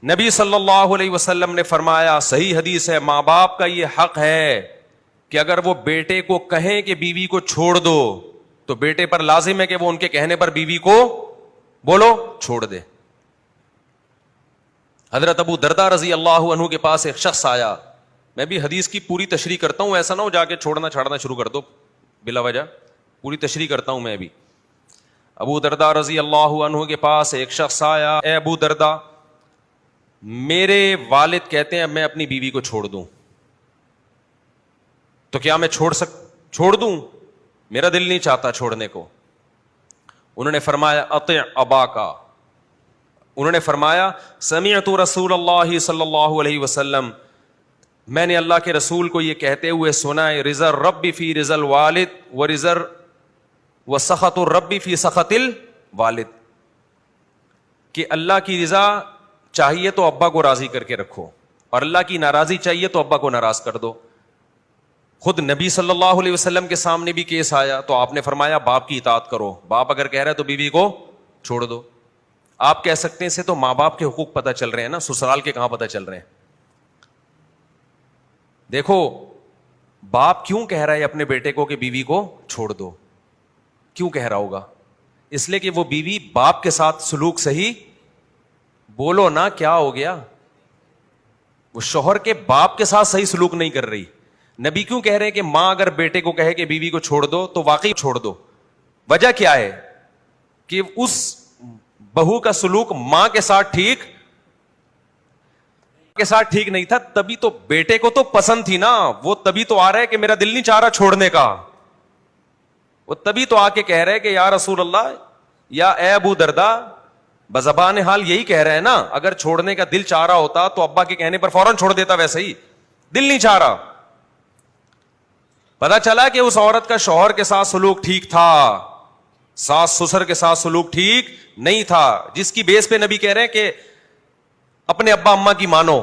نبی صلی اللہ علیہ وسلم نے فرمایا, صحیح حدیث ہے, ماں باپ کا یہ حق ہے کہ اگر وہ بیٹے کو کہیں کہ بیوی کو چھوڑ دو تو بیٹے پر لازم ہے کہ وہ ان کے کہنے پر بیوی کو بولو چھوڑ دے. حضرت ابو درداء رضی اللہ عنہ کے پاس ایک شخص آیا. میں بھی حدیث کی پوری تشریح کرتا ہوں, ایسا نہ ہو جا کے چھوڑنا چھاڑنا شروع کر دو بلا وجہ, پوری تشریح کرتا ہوں میں بھی. ابو درداء رضی اللہ عنہ کے پاس ایک شخص آیا, اے ابو درداء, میرے والد کہتے ہیں میں اپنی بیوی کو چھوڑ دوں, تو کیا میں چھوڑ دوں؟ میرا دل نہیں چاہتا چھوڑنے کو. انہوں نے فرمایا اطع اباکا. انہوں نے فرمایا سمعت رسول اللہ صلی اللہ علیہ وسلم, میں نے اللہ کے رسول کو یہ کہتے ہوئے سنا ہے, رضا الرب فی رضا الوالد و سخط الرب فی سخط الوالد, کہ اللہ کی رضا چاہیے تو ابا کو راضی کر کے رکھو, اور اللہ کی ناراضی چاہیے تو ابا کو ناراض کر دو. خود نبی صلی اللہ علیہ وسلم کے سامنے بھی کیس آیا تو آپ نے فرمایا باپ کی اطاعت کرو, باپ اگر کہہ رہا ہے تو بیوی کو چھوڑ دو. آپ کہہ سکتے ہیں اسے تو ماں باپ کے حقوق پتہ چل رہے ہیں نا, سسرال کے کہاں پتہ چل رہے ہیں. دیکھو باپ کیوں کہہ رہا ہے اپنے بیٹے کو کہ بیوی کو چھوڑ دو, کیوں کہہ رہا ہوگا؟ اس لیے کہ وہ بیوی باپ کے ساتھ سلوک صحیح, بولو نا کیا ہو گیا, وہ شوہر کے باپ کے ساتھ صحیح سلوک نہیں کر رہی. نبی کیوں کہہ رہے ہیں کہ ماں اگر بیٹے کو کہے کہ بیوی کو چھوڑ دو تو واقعی چھوڑ دو؟ وجہ کیا ہے کہ اس بہو کا سلوک ماں کے ساتھ ٹھیک نہیں تھا, تبھی تو بیٹے کو تو پسند تھی نا, وہ تبھی تو آ رہا ہے کہ میرا دل نہیں چاہ رہا چھوڑنے کا, وہ تبھی تو آ کے کہہ رہے کہ یا رسول اللہ یا اے ابو درداء, بزبان حال یہی کہہ رہے ہیں نا, اگر چھوڑنے کا دل چاہ رہا ہوتا تو ابا کے کہنے پر فوراً چھوڑ دیتا, ویسے ہی دل نہیں چاہ رہا. پتا چلا کہ اس عورت کا شوہر کے ساتھ سلوک ٹھیک تھا, ساس سسر کے ساتھ سلوک ٹھیک نہیں تھا, جس کی بیس پہ نبی کہہ رہے ہیں کہ اپنے ابا اماں کی مانو.